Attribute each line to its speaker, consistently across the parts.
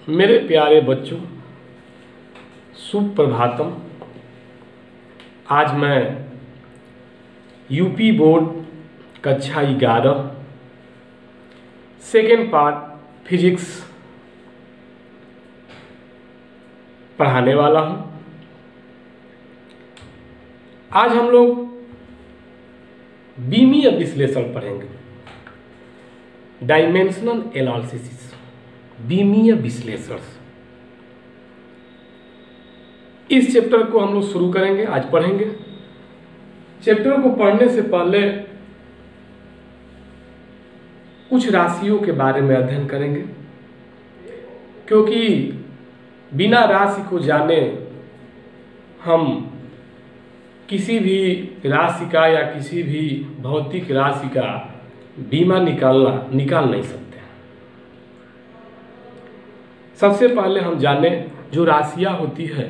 Speaker 1: मेरे प्यारे बच्चों, सुप्रभातम। आज मैं यूपी बोर्ड कक्षा 11 सेकेंड पार्ट फिजिक्स पढ़ाने वाला हूँ। आज हम लोग बीमीय विश्लेषण पढ़ेंगे, डायमेंशनल एनालिसिस, बीमीय विश्लेषण। इस चैप्टर को हम लोग शुरू करेंगे, आज पढ़ेंगे। चैप्टर को पढ़ने से पहले कुछ राशियों के बारे में अध्ययन करेंगे, क्योंकि बिना राशि को जाने हम किसी भी राशि का या किसी भी भौतिक राशि का बीमा निकाल नहीं सकते। सबसे पहले हम जाने, जो राशियां होती है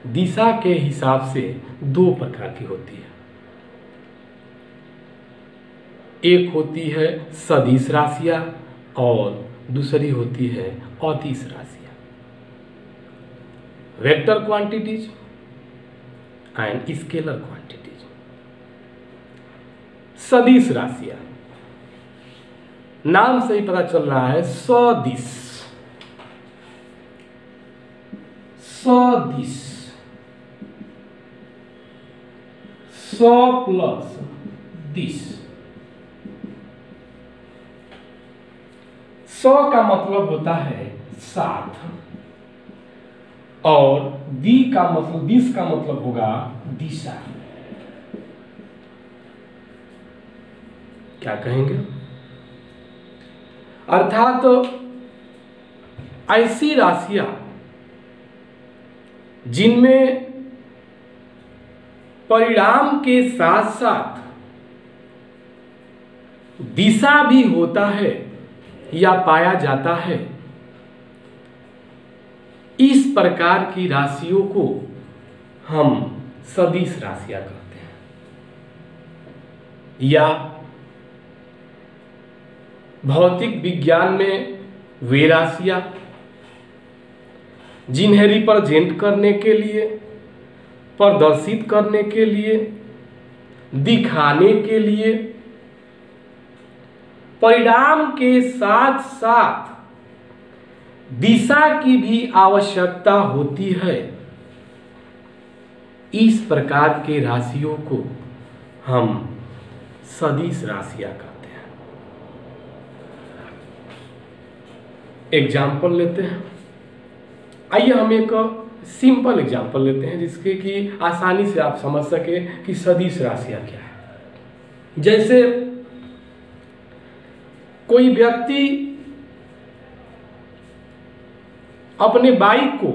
Speaker 1: दिशा के हिसाब से दो प्रकार की होती है। एक होती है सदिश राशियां और दूसरी होती है अदिश राशियां, vector quantities and scalar quantities. सदिश राशियां, नाम से ही पता चल रहा है, सदिश। सदिश, 100 प्लस दिश। 100 का मतलब होता है 7 और दिश का मतलब होगा दिशा। क्या कहेंगे? अर्थात ऐसी राशियां जिनमें परिणाम के साथ साथ दिशा भी होता है या पाया जाता है, इस प्रकार की राशियों को हम सदिश राशियां कहते हैं। या भौतिक विज्ञान में वे राशियां जिन्हें रिप्रेजेंट करने के लिए, प्रदर्शित करने के लिए, दिखाने के लिए परिणाम के साथ साथ दिशा की भी आवश्यकता होती है, इस प्रकार के राशियों को हम सदिश राशियां कहते हैं। एग्जाम्पल लेते हैं। आइए हम एक सिंपल एग्जाम्पल लेते हैं, जिसके कि आसानी से आप समझ सके कि सदिश राशियां क्या है। जैसे कोई व्यक्ति अपने बाइक को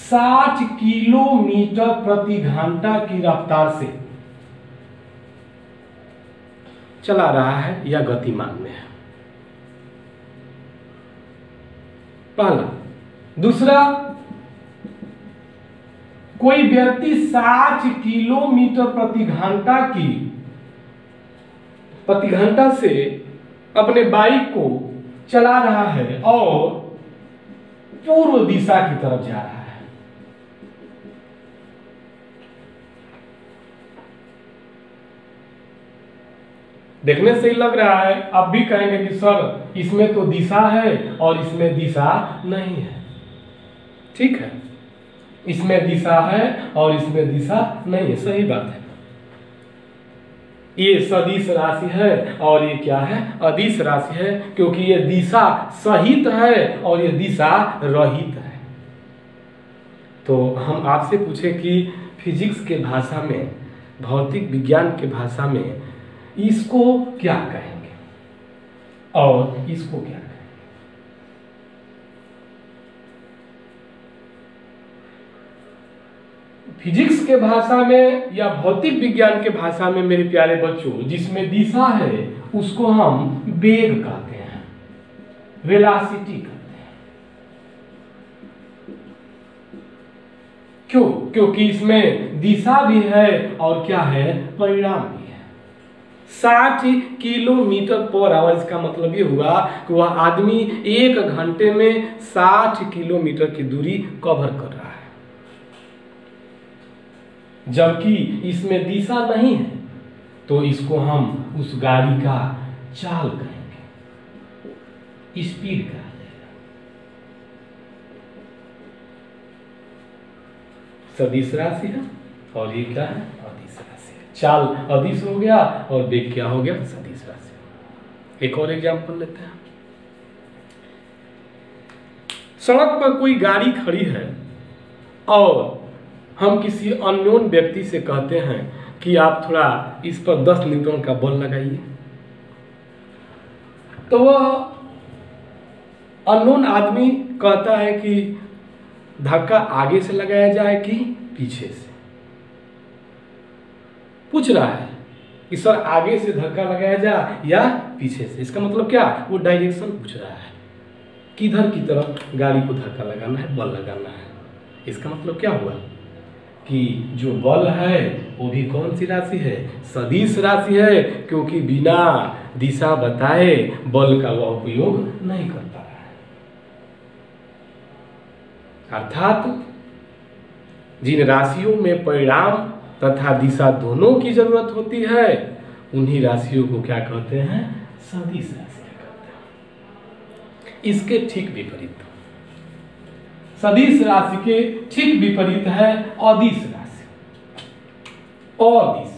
Speaker 1: 60 किलोमीटर प्रति घंटा की रफ्तार से चला रहा है या गतिमान में है, पहला। दूसरा, कोई व्यक्ति 60 किलोमीटर प्रति घंटा से अपने बाइक को चला रहा है और पूर्व दिशा की तरफ जा रहा है। देखने से ही लग रहा है, अब भी कहेंगे कि सर इसमें तो दिशा है और इसमें दिशा नहीं है। ठीक है, इसमें दिशा है और इसमें दिशा नहीं है, सही बात है। ये सदिश राशि है और ये क्या है? अदिश राशि है, क्योंकि ये दिशा सहित है और ये दिशा रहित है। तो हम आपसे पूछे कि फिजिक्स के भाषा में, भौतिक विज्ञान के भाषा में इसको क्या कहेंगे और इसको क्या कहेंगे? फिजिक्स के भाषा में या भौतिक विज्ञान के भाषा में मेरे प्यारे बच्चों, जिसमें दिशा है उसको हम वेग कहते हैं, वेलोसिटी कहते हैं। क्यों? क्योंकि इसमें दिशा भी है और क्या है? परिणाम भी है। 60 किलोमीटर पर आवर। इसका मतलब ये हुआ कि वह आदमी 1 घंटे में 60 किलोमीटर की दूरी कवर कर रहा है, जबकि इसमें दिशा नहीं है, तो इसको हम उस गाड़ी का चाल कहेंगे, स्पीड कहा जाएगा। सदिश राशि है और ये क्या है? अदिश राशि है। चाल अदिश हो गया और वेग क्या हो गया? सदिश राशि। एक और एग्जांपल लेते हैं। सड़क पर कोई गाड़ी खड़ी है और हम किसी अननोन व्यक्ति से कहते हैं कि आप थोड़ा इस पर 10 न्यूटन का बल लगाइए, तो वह अननोन आदमी कहता है कि धक्का आगे से लगाया जाए कि पीछे से। पूछ रहा है कि सर आगे से धक्का लगाया जाए या पीछे से। इसका मतलब क्या? वो डायरेक्शन पूछ रहा है, किधर की तरफ गाड़ी को धक्का लगाना है, बल लगाना है। इसका मतलब क्या हुआ कि जो बल है वो भी कौन सी राशि है? सदिश राशि है, क्योंकि बिना दिशा बताए बल का वह उपयोग नहीं कर पा रहा है। अर्थात जिन राशियों में परिणाम तथा दिशा दोनों की जरूरत होती है, उन्हीं राशियों को क्या कहते हैं? सदिश राशि कहते हैं। इसके ठीक विपरीत, सदिश राशि के ठीक विपरीत है अदिश राशि। अदिश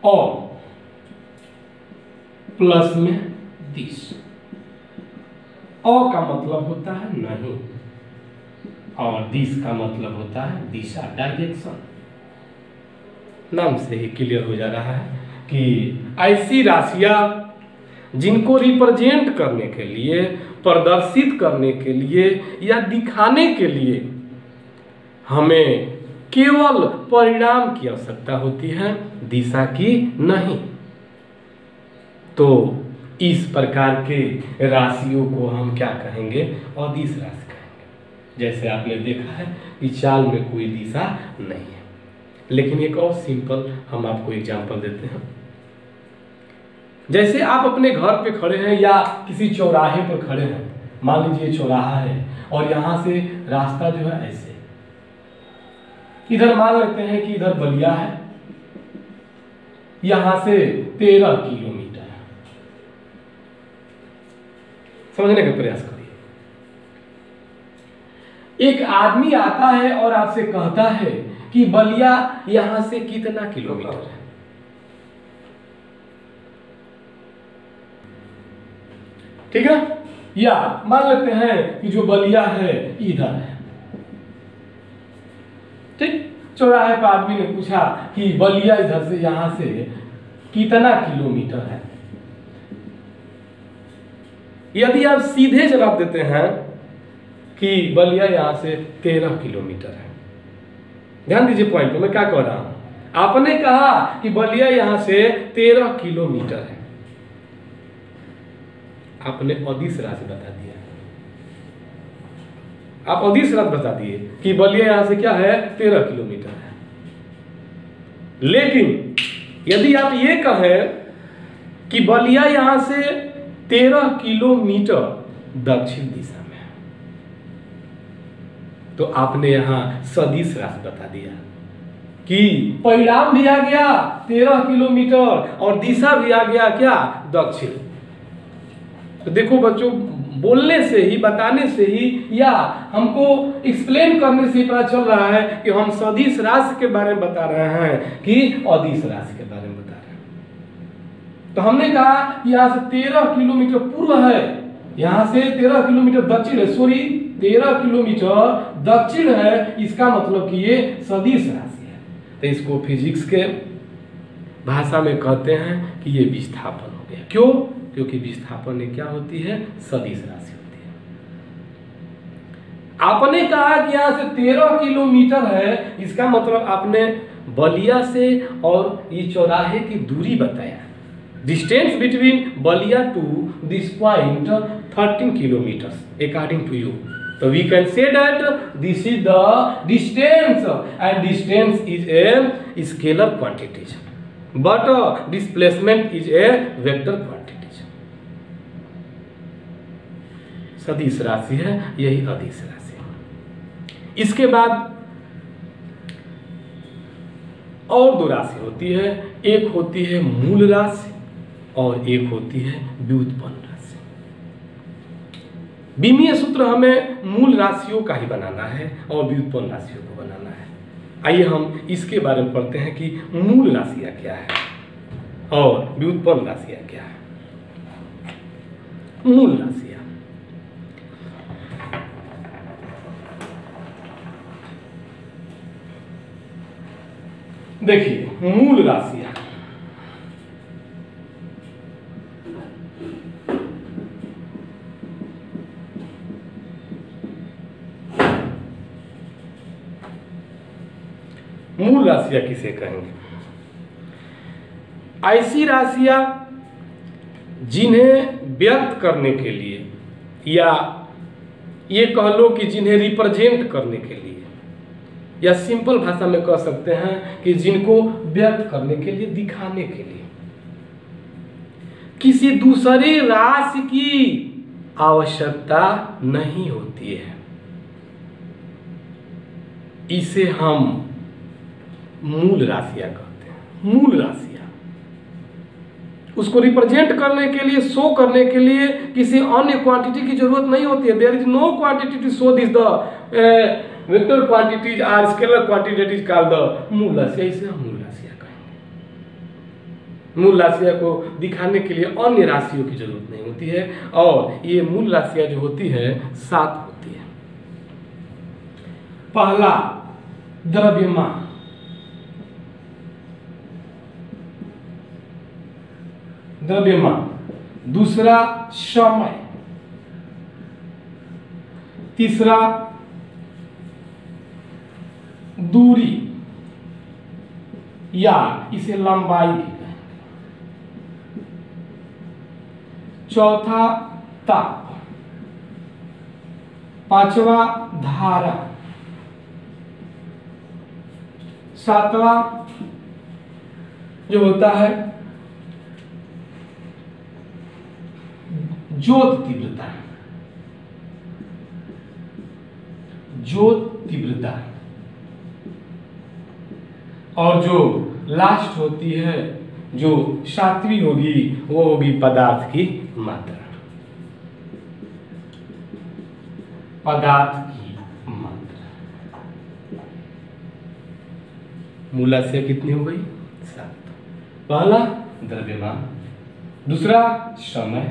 Speaker 1: और प्लस में दिश। अ का मतलब होता है नहीं और दिश का मतलब होता है दिशा, डायरेक्शन। नाम से ही क्लियर हो जा रहा है कि ऐसी राशियां जिनको रिप्रेजेंट करने के लिए, प्रदर्शित करने के लिए या दिखाने के लिए हमें केवल परिणाम की आवश्यकता होती है, दिशा की नहीं। तो इस प्रकार के राशियों को हम क्या कहेंगे? अदिश राशि कहेंगे। जैसे आपने देखा है कि चाल में कोई दिशा नहीं है। लेकिन एक और सिंपल हम आपको एग्जांपल देते हैं। जैसे आप अपने घर पे खड़े हैं या किसी चौराहे पर खड़े हैं, मान लीजिए चौराहा है और यहां से रास्ता जो है ऐसे, इधर मान लेते हैं कि इधर बलिया है, यहां से 13 किलोमीटर है। समझने का प्रयास करिए। एक आदमी आता है और आपसे कहता है कि बलिया यहां से कितना किलोमीटर है? ठीक है? या मान लेते हैं कि जो बलिया है इधर है। ठीक? चौराहे पर आदमी ने पूछा कि बलिया इधर से यहां से कितना किलोमीटर है? यदि आप सीधे जवाब देते हैं कि बलिया यहां से 13 किलोमीटर है, ध्यान दीजिए पॉइंट पे मैं क्या कह रहा हूं। आपने कहा कि बलिया यहां से 13 किलोमीटर है, आपने अदिश राशि बता दिया। आप अदिश राशि बता दिए कि बलिया यहां से क्या है? 13 किलोमीटर है। लेकिन यदि आप ये कहें कि बलिया यहां से 13 किलोमीटर दक्षिण दिशा में है, तो आपने यहां सदिश राशि बता दिया कि परिणाम भी आ गया 13 किलोमीटर और दिशा भी आ गया क्या? दक्षिण। तो देखो बच्चों, बोलने से ही, बताने से ही या हमको एक्सप्लेन करने से ही पता चल रहा है कि हम सदिश राशि के बारे में बता रहे हैं कि अदिश राशि के बारे में बता रहे हैं। तो हमने कहा यहां से 13 किलोमीटर पूर्व है, यहां से 13 किलोमीटर दक्षिण है, सॉरी 13 किलोमीटर दक्षिण है। इसका मतलब कि ये सदिश राशि है। तो इसको फिजिक्स के भाषा में कहते हैं कि ये विस्थापन हो गया। क्यों? क्योंकि विस्थापन में क्या होती है? सदिश राशि होती है। आपने कहा कि यहां से 13 किलोमीटर है, इसका मतलब आपने बलिया से और ये चौराहे की दूरी बताया। Distance between Ballia to this point 13 kilometre according to you. तो we can say that this is the distance and distance is a scalar quantities but displacement is a vector quantities. सदिश राशि है, यही अदिश राशि है। इसके बाद और दो राशि होती है, एक होती है मूल राशि और एक होती है व्युत्पन्न राशि। बीमीय सूत्र हमें मूल राशियों का ही बनाना है और व्युत्पन्न राशियों को बनाना है। आइए हम इसके बारे में पढ़ते हैं कि मूल राशियां क्या है और व्युत्पन्न राशियां क्या है। मूल राशियां देखिए, मूल राशियां मूल राशियां किसे कहेंगे? ऐसी राशियां जिन्हें व्यक्त करने के लिए या ये कह लो कि जिन्हें रिप्रेजेंट करने के लिए या सिंपल भाषा में कह सकते हैं कि जिनको व्यक्त करने के लिए, दिखाने के लिए किसी दूसरे राशि की आवश्यकता नहीं होती है, इसे हम मूल राशियां कहते हैं। मूल राशियां उसको रिप्रेजेंट करने के लिए, शो करने के लिए किसी अन्य क्वांटिटी की जरूरत नहीं होती है। There is no quantity to show this the vector quantities or scalar quantity that is called the मूल राशियां। इसे हम मूल राशियां कहेंगे। मूल राशियां को दिखाने के लिए अन्य राशियों की जरूरत नहीं होती है और ये मूल राशियां जो होती है 7 होती है। पहला द्रव्यमान, दूसरा समय, तीसरा दूरी या इसे लंबाई भी कहेंगे, चौथा ताप, पांचवा धारा, सातवां जो होता है ज्योत तीव्रता, ज्योत तीव्रता, और जो लास्ट होती है, जो 7वीं होगी, वो होगी पदार्थ की मात्रा। पदार्थ की मात्रा। मूल राशियां कितनी हो गई? 7। पहला द्रव्यमान, दूसरा समय,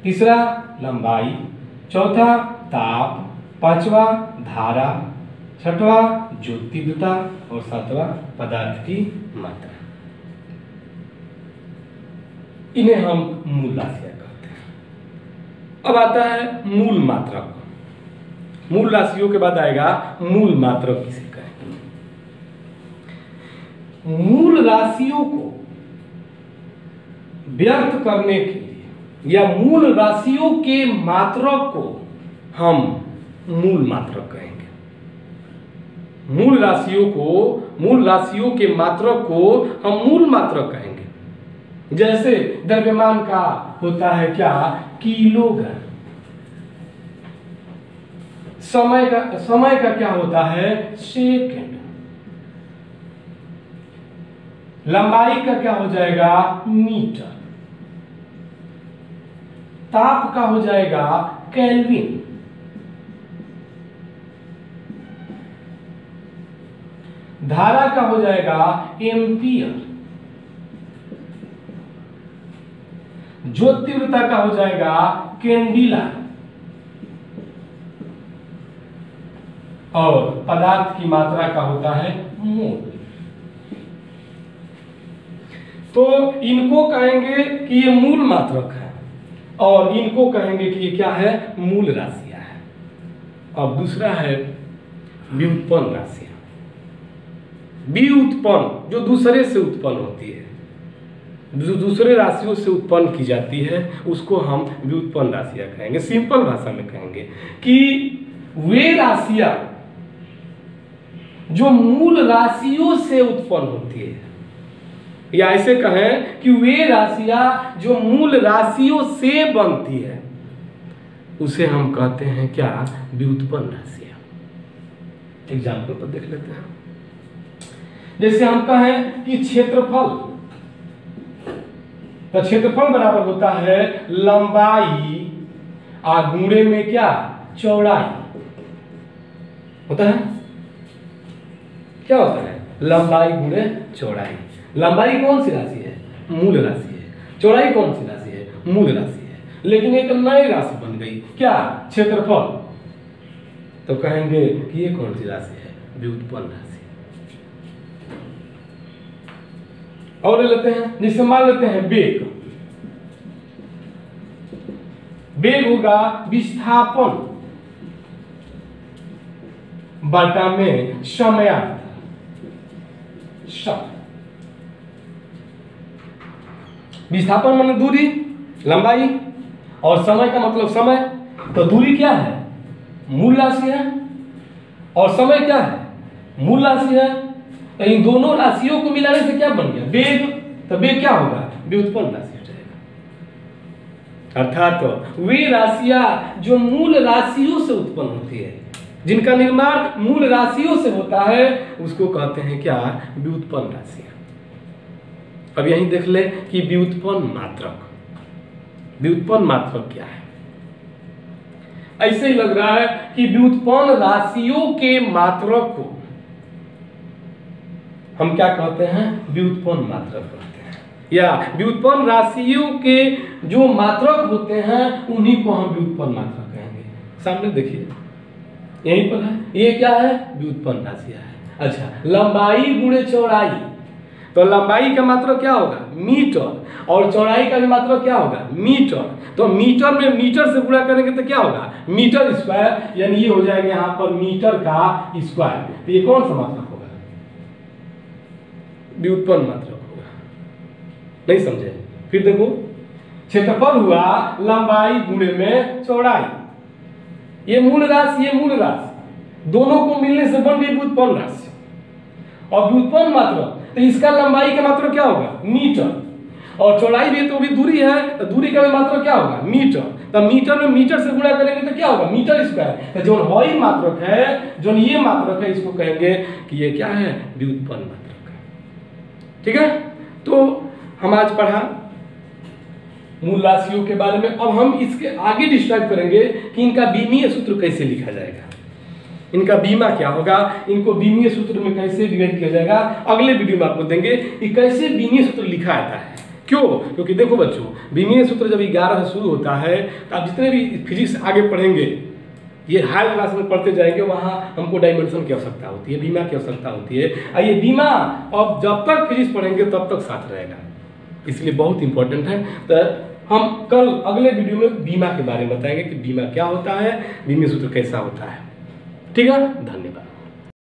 Speaker 1: तीसरा लंबाई, चौथा ताप, पांचवा धारा, छठवां ज्योत तीव्रता और 7वां पदार्थ की मात्रा। इन्हें हम मूल राशियां कहते हैं। अब आता है मूल मात्रक। मूल राशियों के बाद आएगा मूल मात्रक किसे कहेंगे? मूल राशियों को व्यक्त करने के लिए या मूल राशियों के मात्रक को हम मूल मात्रक कहेंगे। मूल राशियों के मात्रक को हम मूल मात्रक कहेंगे। जैसे द्रव्यमान का होता है क्या? किलोग्राम। समय का क्या होता है? सेकंड। लंबाई का क्या हो जाएगा? मीटर। ताप का हो जाएगा केल्विन। धारा का हो जाएगा एम्पियर। ज्योत तीव्रता का हो जाएगा कैंडिला। और पदार्थ की मात्रा का होता है मोल। तो इनको कहेंगे कि ये मूल मात्रक है और इनको कहेंगे कि ये क्या है? मूल राशियां है। अब दूसरा है व्युत्पन्न राशियां। व्युत्पन्न जो दूसरे से उत्पन्न होती है, जो दूसरे राशियों से उत्पन्न की जाती है, उसको हम व्युत्पन्न राशियां कहेंगे। सिंपल भाषा में कहेंगे कि वे राशियां जो मूल राशियों से उत्पन्न होती है, या ऐसे कहें कि वे राशियां जो मूल राशियों से बनती है, उसे हम कहते हैं क्या? व्युत्पन्न राशियां। एग्जाम्पल पर देख लेते हैं। जैसे हम कहें कि क्षेत्रफल, तो क्षेत्रफल बराबर होता है लंबाई गुणे में क्या? चौड़ाई होता है। क्या होता है? लंबाई गुणे चौड़ाई। लंबाई कौन सी राशि है? मूल राशि है। चौड़ाई कौन सी राशि है? मूल राशि है। लेकिन एक नई राशि बन गई, क्या? क्षेत्रफल। तो कहेंगे कि ये कौन सी राशि है? व्युत्पन्न राशि। और लेते हैं, जैसे मान लेते हैं वेग। वेग होगा विस्थापन बटा में समयांतर। विस्थापन माने दूरी, लंबाई, और समय का मतलब समय। तो दूरी क्या है? मूल राशि है, और समय क्या है? मूल राशि है। तो इन दोनों राशियों को मिलाने से क्या बन गया? वेग। तो वेग क्या होगा? व्युत्पन्न राशि हो जाएगा। अर्थात तो वे राशियां जो मूल राशियों से उत्पन्न होती है, जिनका निर्माण मूल राशियों से होता है, उसको कहते हैं क्या? व्युत्पन्न राशियां। अब यहीं देख ले कि व्युत्पन्न मात्रक, व्युत्पन्न मात्रक क्या है? ऐसे ही लग रहा है कि व्युत्पन्न राशियों के मात्रक को हम क्या कहते हैं? व्युत्पन्न मात्रक कहते हैं। या व्युत्पन्न राशियों के जो मात्रक होते हैं, उन्हीं को हम व्युत्पन्न मात्रक कहेंगे। सामने देखिए, यहीं पर है। ये क्या है? व्युत्पन्न राशियां है। अच्छा, लंबाई गुणे चौड़ाई। तो लंबाई का मात्रक क्या होगा? मीटर। और चौड़ाई का भी मात्रक क्या होगा? मीटर। तो मीटर में मीटर से गुणा करेंगे तो क्या होगा? Metre square. यानी ये हो जाएगा यहां पर मीटर का स्क्वायर। तो ये कौन सा मात्रक होगा? व्युत्पन्न मात्रक होगा। नहीं समझे? फिर देखो, क्षेत्रफल हुआ लंबाई गुणे में चौड़ाई। ये मूल राशि, ये मूल राशि, दोनों को मिलने से बन गई व्युत्पन्न राशि। और व्युत्पन्न मात्रक, तो इसका लंबाई का मात्रक क्या होगा? मीटर। और चौड़ाई भी, तो भी दूरी है, तो दूरी का भी मात्रक क्या होगा? मीटर। तो मीटर में मीटर से गुणा करेंगे तो क्या होगा? Metre square. तो जो वही मात्रक है, जो ये मात्रक है, इसको कहेंगे कि ये क्या है? व्युत्पन्न मात्रक। ठीक है। तो हम आज पढ़ा मूल राशियों के बारे में। अब हम इसके आगे डिस्क्राइब करेंगे कि इनका बीमीय सूत्र कैसे लिखा जाएगा, इनका बीमा क्या होगा, इनको बीमीय सूत्र में कैसे डिवाइड किया जाएगा। अगले वीडियो में आपको देंगे कि कैसे बीमीय सूत्र लिखा जाता है। क्यों? क्योंकि देखो बच्चों, बीमीय सूत्र जब 11 से शुरू होता है, तो आप जितने भी फिजिक्स आगे पढ़ेंगे, ये हायर क्लास में पढ़ते जाएंगे, वहाँ हमको डायमेंशन की आवश्यकता होती है, बीमा की आवश्यकता होती है। और ये बीमा अब जब तक फिजिक्स पढ़ेंगे तब तक साथ रहेगा, इसलिए बहुत इंपॉर्टेंट है। तो हम कल अगले वीडियो में बीमा के बारे में बताएंगे कि बीमा क्या होता है, बीमीय सूत्र कैसा होता है। ठीक है, धन्यवाद।